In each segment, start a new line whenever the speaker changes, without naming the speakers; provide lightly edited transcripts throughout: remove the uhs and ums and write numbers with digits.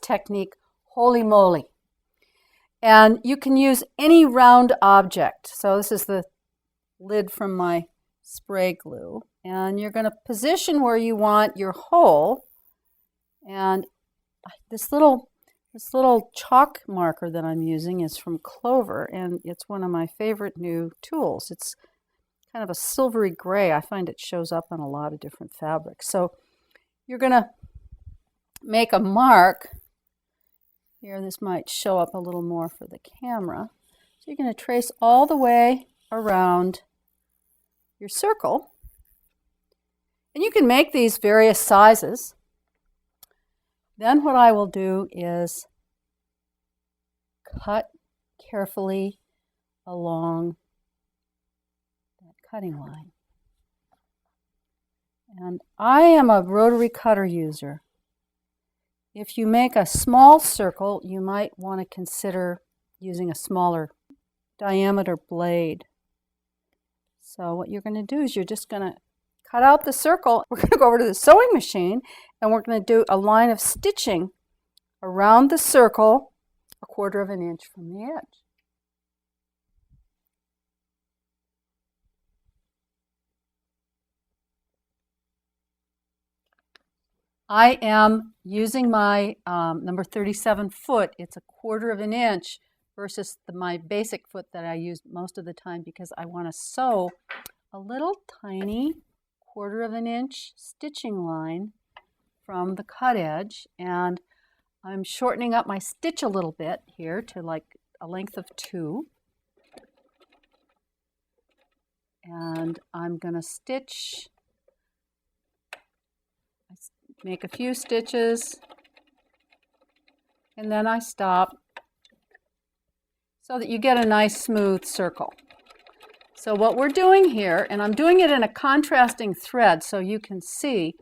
technique, Holey Moley. And you can use any round object. So this is the lid from my spray glue. And you're going to position where you want your hole. And this little chalk marker that I'm using is from Clover, and it's one of my favorite new tools. It's kind of a silvery gray. I find it shows up on a lot of different fabrics. So you're going to make a mark. Here, this might show up a little more for the camera. So you're going to trace all the way around your circle. And you can make these various sizes. Then what I will do is cut carefully along that cutting line. And I am a rotary cutter user. If you make a small circle, you might want to consider using a smaller diameter blade. So what you're going to do is you're just going to cut out the circle. We're going to go over to the sewing machine and we're going to do a line of stitching around the circle 1/4 of an inch from the edge. I am using my number 37 foot. It's 1/4 of an inch versus my basic foot that I use most of the time because I want to sew a little tiny 1/4 of an inch stitching line from the cut edge, and I'm shortening up my stitch a little bit here to like a length of 2. And I'm going to stitch, make a few stitches, and then I stop so that you get a nice smooth circle. So what we're doing here, and I'm doing it in a contrasting thread so you can see,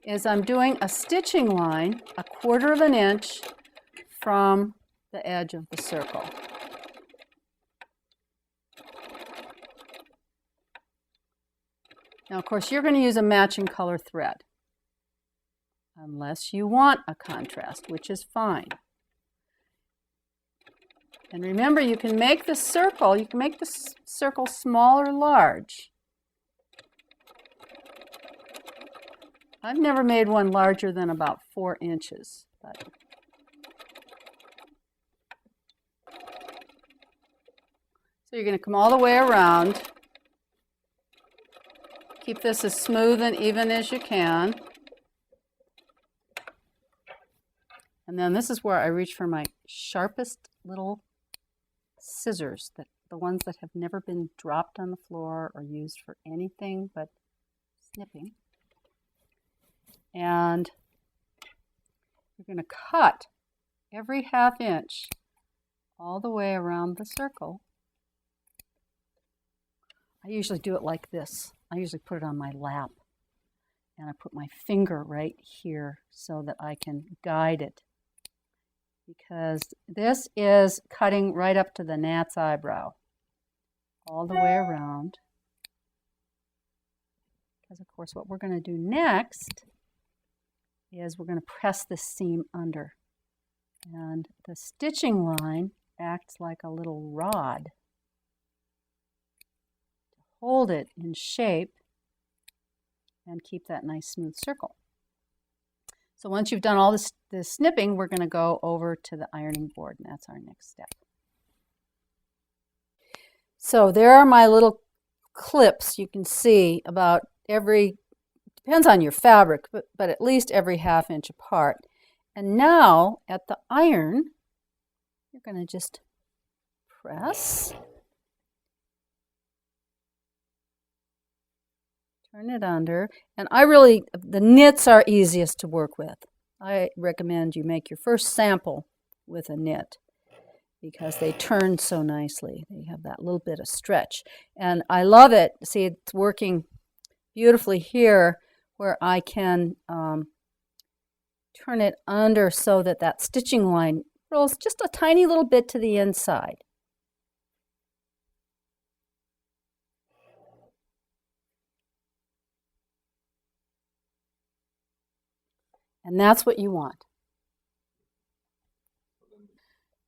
is I'm doing a stitching line 1/4 of an inch from the edge of the circle. Now, of course, you're going to use a matching color thread, unless you want a contrast, which is fine. And remember, you can make the circle, small or large. I've never made one larger than about 4 inches. But so you're going to come all the way around. Keep this as smooth and even as you can. And then this is where I reach for my sharpest little scissors, the ones that have never been dropped on the floor or used for anything but snipping. And you're going to cut every 1/2 inch all the way around the circle. I usually do it like this. I usually put it on my lap, and I put my finger right here so that I can guide it, because this is cutting right up to the gnat's eyebrow, all the way around. Because of course what we're going to do next is we're going to press this seam under, and the stitching line acts like a little rod to hold it in shape and keep that nice smooth circle. So once you've done all this snipping, we're going to go over to the ironing board, and that's our next step. So there are my little clips. You can see about every, depends on your fabric, but at least every 1/2 inch apart. And now at the iron, you're going to just press, turn it under, and the knits are easiest to work with. I recommend you make your first sample with a knit because they turn so nicely. They have that little bit of stretch. And I love it. See, it's working beautifully here where I can turn it under so that that stitching line rolls just a tiny little bit to the inside. And that's what you want.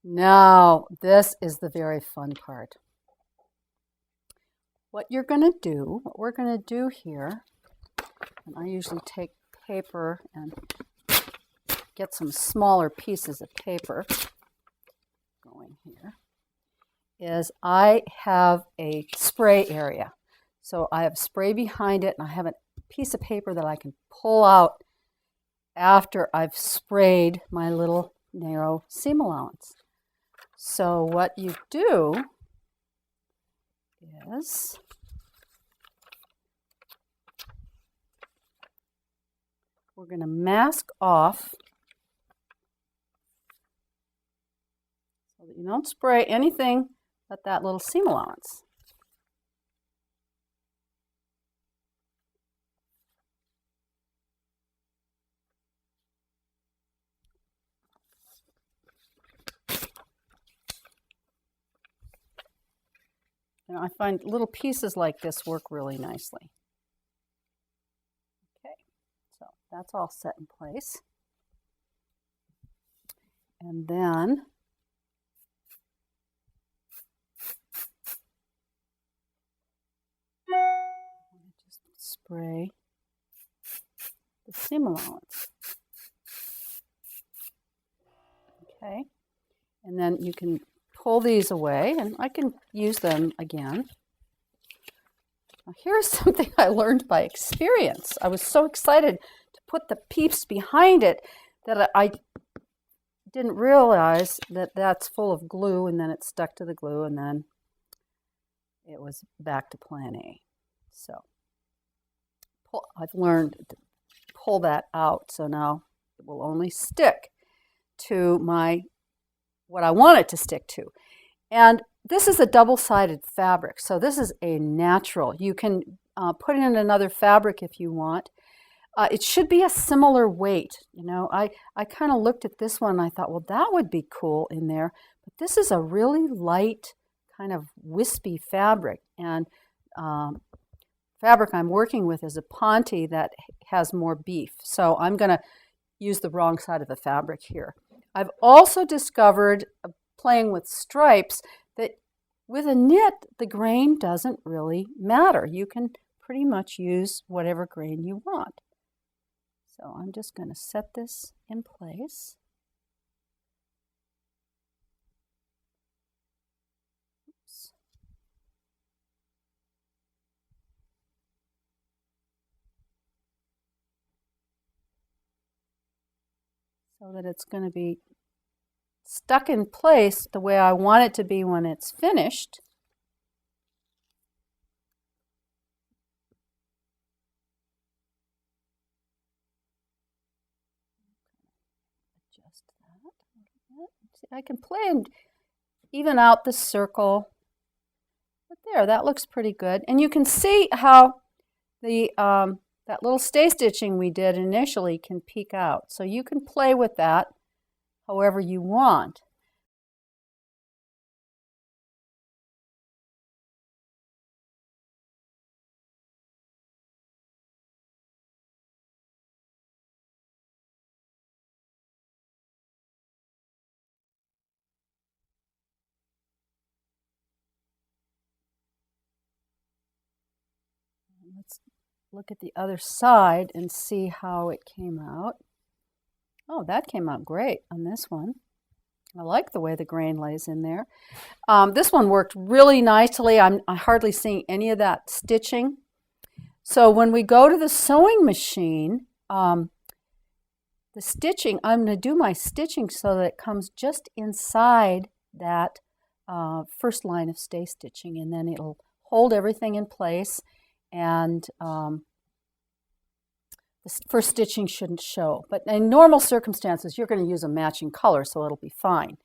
Now, this is the very fun part. What we're going to do here, and I usually take paper and get some smaller pieces of paper going here, is I have a spray area. So I have spray behind it, and I have a piece of paper that I can pull out after I've sprayed my little narrow seam allowance. So what you do is we're going to mask off so that you don't spray anything but that little seam allowance. I find little pieces like this work really nicely. Okay, so that's all set in place. And then just spray the seam allowance. Okay, and then you can pull these away, and I can use them again. Now, here's something I learned by experience. I was so excited to put the peeps behind it that I didn't realize that that's full of glue, and then it stuck to the glue, and then it was back to plan A. So I've learned to pull that out, so now it will only stick to what I want it to stick to. And this is a double-sided fabric, so this is a natural. You can put in another fabric if you want. It should be a similar weight. I kind of looked at this one and I thought, well, that would be cool in there. But this is a really light, kind of wispy fabric. And fabric I'm working with is a Ponte that has more beef. So I'm going to use the wrong side of the fabric here. I've also discovered, playing with stripes, that with a knit, the grain doesn't really matter. You can pretty much use whatever grain you want. So I'm just going to set this in place. Oops. So that it's going to be stuck in place the way I want it to be when it's finished. Adjust that a little bit. See, I can play and even out the circle. But there, that looks pretty good. And you can see how the that little stay stitching we did initially can peek out. So you can play with that however you want. Let's look at the other side and see how it came out. Oh, that came out great on this one. I like the way the grain lays in there. This one worked really nicely. I'm hardly seeing any of that stitching. So when we go to the sewing machine, the stitching, I'm going to do my stitching so that it comes just inside that first line of stay stitching, and then it'll hold everything in place, and the first stitching shouldn't show. But in normal circumstances, you're going to use a matching color, so it'll be fine.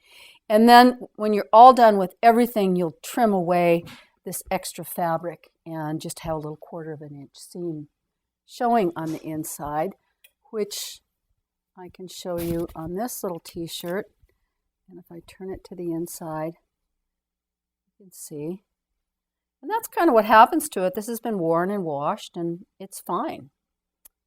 And then when you're all done with everything, you'll trim away this extra fabric and just have a little 1/4 of an inch seam showing on the inside, which I can show you on this little t-shirt. And if I turn it to the inside, you can see. And that's kind of what happens to it. This has been worn and washed, and it's fine.